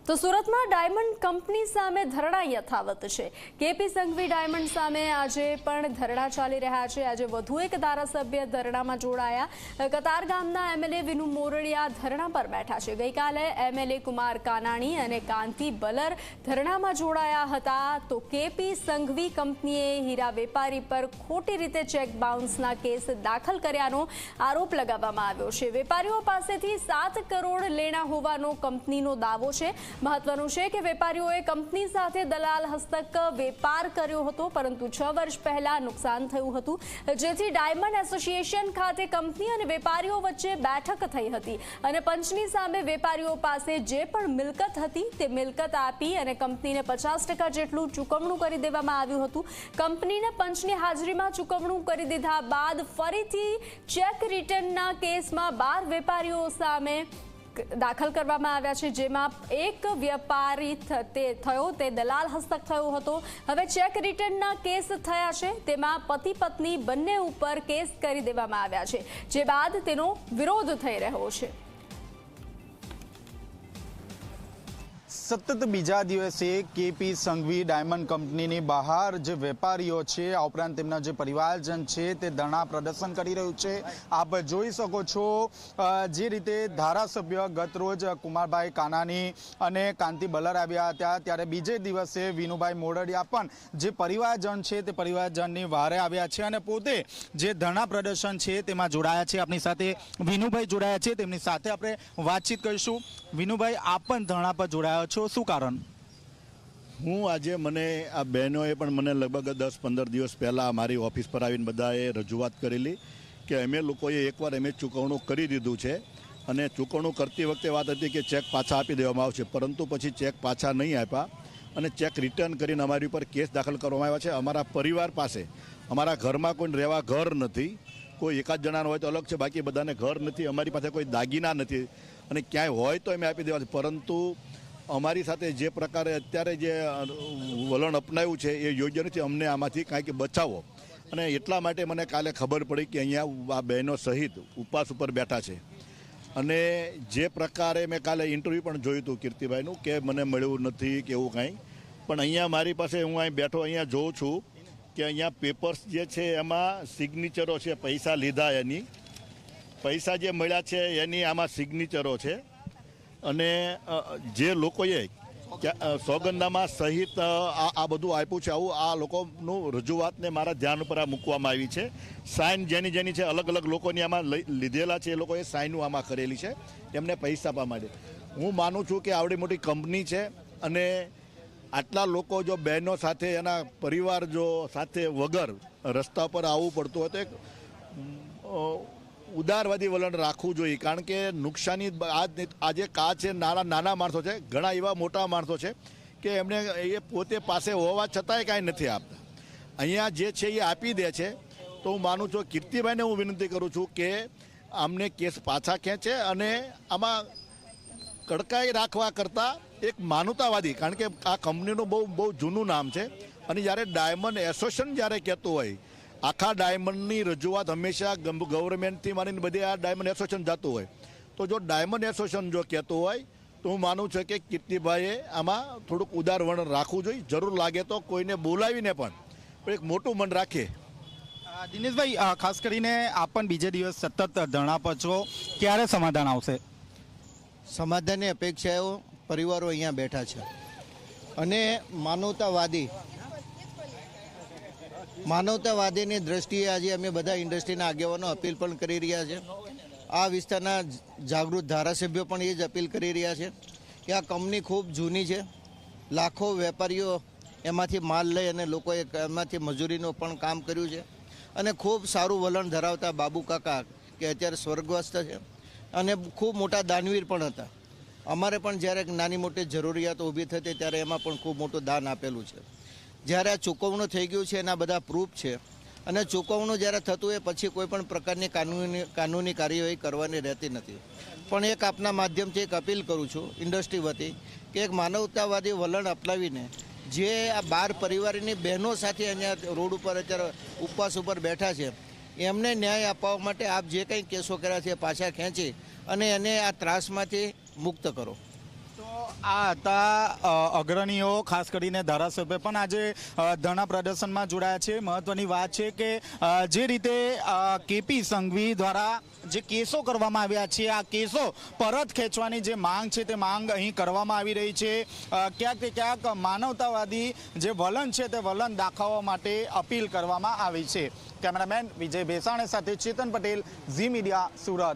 તો સુરતમાં diamond company સામે ધરણા યથાવત છે। કેપી સંઘવી ડાયમંડ સામે આજે પણ ધરણા ચાલી રહ્યા છે। આજે વધુ એક ધારાસભ્ય ધરણામાં જોડાયા। કતારગામના એમએલએ વિનુ મોરડિયા ધરણા પર બેઠા છે। ગઈકાલે એમએલએ કુમાર કાનાણી અને કાંતિ બલર ધરણામાં જોડાયા હતા। તો કેપી સંઘવી કંપનીએ હીરા વેપારી પર ખોટી રીતે ચેક બાઉન્સના કેસ દાખલ કર્યાનો આરોપ લગાવવામાં આવ્યો છે। વેપારીઓ પાસેથી 7 કરોડ લેણા હોવાનો કંપનીનો દાવો છે। મહત્વનું છે કે વેપારીઓએ કંપની સાથે દલાલ હસ્તક વેપાર કર્યો હતો, પરંતુ 6 વર્ષ પહેલા નુકસાન થયું હતું, જેથી ડાયમંડ એસોસિએશન ખાતે કંપની અને વેપારીઓ વચ્ચે બેઠક થઈ હતી અને પંચની સામે વેપારીઓ પાસે જે પણ મિલકત હતી તે મિલકત આપી અને કંપનીને 50% જેટલું ચૂકવણું કરી દેવામાં આવ્યું હતું। કંપનીને પંચની હાજરીમાં ચૂકવણું કરી દીધા બાદ ફરીથી ચેક રિટર્નના કેસમાં 12 વેપારીઓ સામે દાખલ કરવામાં આવ્યા છે, જેમાં એક વેપારી થયો તે દલાલ હસ્તક થયો હતો। હવે ચેક રિટર્નના કેસ થયા છે, તેમાં પતિ પત્ની બંને ઉપર કેસ કરી દેવામાં આવ્યા છે, જે બાદ તેનો વિરોધ થઈ રહ્યો છે। સતત બીજા દિવસે કેપી સંઘવી ડાયમંડ કંપનીની બહાર જે વેપારીઓ છે, આ ઉપરાંત તેમના જે પરિવારજન છે તે ધરણા પ્રદર્શન કરી રહ્યું છે। આપ જોઈ શકો છો જે રીતે ધારાસભ્ય ગત રોજ કુમારભાઈ કાનાણી અને કાંતિ બલર આવ્યા હતા, ત્યારે બીજે દિવસે વિનુભાઈ મોરડિયા પણ જે પરિવારજન છે તે પરિવારજનની વારે આવ્યા છે અને પોતે જે ધરણા પ્રદર્શન છે તેમાં જોડાયા છે। આપણી સાથે વિનુભાઈ જોડાયા છે, તેમની સાથે આપણે વાતચીત કરીશું। વિનુભાઈ, આપ પણ ધરણા પર જોડાયા છો, શું કારણ? હું આજે મને આ બહેનોએ પણ મને લગભગ 10-15 દિવસ પહેલાં મારી ઓફિસ પર આવીને બધાએ રજૂઆત કરેલી કે અમે લોકોએ એકવાર અમે ચૂકવણું કરી દીધું છે અને ચૂકવણું કરતી વખતે વાત હતી કે ચેક પાછા આપી દેવામાં આવશે, પરંતુ પછી ચેક પાછા નહીં આપ્યા અને ચેક રિટર્ન કરીને અમારી ઉપર કેસ દાખલ કરવામાં આવ્યા છે। અમારા પરિવાર પાસે, અમારા ઘરમાં કોઈ રહેવા ઘર નથી, કોઈ એકાદ જણાનો હોય તો અલગ છે, બાકી બધાને ઘર નથી, અમારી પાસે કોઈ દાગીના નથી અને ક્યાંય હોય તો અમે આપી દેવા છે, પરંતુ અમારી સાથે જે પ્રકારે અત્યારે જે વલણ અપનાવ્યું છે એ યોગ્ય નથી। અમને આમાંથી કાંઈક બચાવો, અને એટલા માટે મને કાલે ખબર પડી કે અહીંયા આ બહેનો સહિત ઉપવાસ ઉપર બેઠા છે અને જે પ્રકારે મેં કાલે ઇન્ટરવ્યૂ પણ જોયું હતું કીર્તિભાઈનું કે મને મળ્યું નથી કે એવું કાંઈ, પણ અહીંયા મારી પાસે હું અહીં બેઠો અહીંયા જોઉં છું કે અહીંયા પેપર્સ જે છે એમાં સિગ્નેચરો છે, પૈસા લીધા એની, પૈસા જે મળ્યા છે એની આમાં સિગ્નેચરો છે અને જે લોકોએ સોગંદનામા સહિત આ બધું આપ્યું છે, આવું આ લોકોનું રજૂઆતને મારા ધ્યાન ઉપર આ મૂકવામાં આવી છે। સાઇન જેની જેની છે અલગ અલગ લોકોની આમાં લીધેલા છે, એ લોકોએ સાઇનો આમાં કરેલી છે એમને પૈસા આપવા માટે। હું માનું છું કે આવડી મોટી કંપની છે અને આટલા લોકો જો બહેનો સાથે એના પરિવાર જો સાથે વગર રસ્તા પર આવવું પડતું હોય તો એક ઉદારવાદી વલણ રાખવું જોઈએ, કારણ કે નુકસાની આજે કા છે નાના માણસો છે, ઘણા એવા મોટા માણસો છે કે એમને એ પોતે પાસે હોવા છતાંય કાંઈ નથી આપતા, અહીંયા જે છે એ આપી દે છે। તો હું માનું છું કીર્તિભાઈને હું વિનંતી કરું છું કે આમને કેસ પાછા ખેંચે અને આમાં કડકાઈ રાખવા કરતાં એક માનવતાવાદી, કારણ કે આ કંપનીનું બહુ જૂનું નામ છે અને જ્યારે ડાયમંડ એસોસિએશન જ્યારે કહેતું હોય, આખા ડાયમંડની રજૂઆત હંમેશા ગવર્મેન્ટથી માનીને બધી આ ડાયમંડ એસોસિએશન જતું હોય, તો જો ડાયમંડ એસોસિએશન જો કહેતું હોય તો હું માનું છું કે કીર્તિભાઈએ આમાં થોડુંક ઉદાર વર્ણન રાખવું જોઈએ। જરૂર લાગે તો કોઈને બોલાવીને પણ એક મોટું મન રાખે। દિનેશભાઈ, ખાસ કરીને આપ પણ બીજે દિવસ સતત ધરણા પર છો, ક્યારે સમાધાન આવશે? સમાધાનની અપેક્ષાઓ પરિવારો અહીંયા બેઠા છે અને માનવતાવાદીની દ્રષ્ટિએ આજે અમે બધા ઇન્ડસ્ટ્રીના આગેવાનો અપીલ પણ કરી રહ્યા છે। આ વિસ્તારના જાગૃત ધારાસભ્યો પણ એ જ અપીલ કરી રહ્યા છે કે આ કંપની ખૂબ જૂની છે, લાખો વેપારીઓ એમાંથી માલ લઈ અને લોકોએ એમાંથી મજૂરીનું પણ કામ કર્યું છે અને ખૂબ સારું વલણ ધરાવતા બાબુ કાકા કે અત્યારે સ્વર્ગસ્થ છે અને ખૂબ મોટા દાનવીર પણ હતા। અમારે પણ જ્યારે નાની મોટી જરૂરિયાતો ઊભી થતી ત્યારે એમાં પણ ખૂબ મોટું દાન આપેલું છે। જ્યારે આ ચૂકવણું થઈ ગયું છે એના બધા પ્રૂફ છે અને ચૂકવણું જ્યારે થતું હોય પછી કોઈ પણ પ્રકારની કાનૂની કાર્યવાહી કરવાની રહેતી નથી। પણ એક આપના માધ્યમથી એક અપીલ કરું છું ઇન્ડસ્ટ્રી વતી કે એક માનવતાવાદી વલણ અપનાવીને જે આ 12 પરિવારની બહેનો સાથે અહીંયા રોડ ઉપર અત્યારે ઉપવાસ ઉપર બેઠા છે એમને ન્યાય અપાવવા માટે આપ જે કંઈ કેસો કર્યા છે પાછા ખેંચી અને એને આ ત્રાસમાંથી મુક્ત કરો। તો આ હતા અગ્રણીઓ, ખાસ કરીને ધારાસભ્ય પણ આજે ધરણા પ્રદર્શનમાં જોડાયા છે. મહત્વની વાત છે કે જે રીતે કેપી સંઘવી દ્વારા જે કેસો કરવામાં આવ્યા છે, આ કેસો પરત ખેંચવાની જે માંગ છે તે માંગ અહીં કરવામાં આવી રહી છે. ક્યાંક તે ક્યાંક માનવતાવાદી જે વલણ છે તે વલણ દાખવવા માટે અપીલ કરવામાં આવી છે. કેમેરામેન વિજય બેસાણે સાથે ચેતન પટેલ, ઝી મીડિયા, સુરત.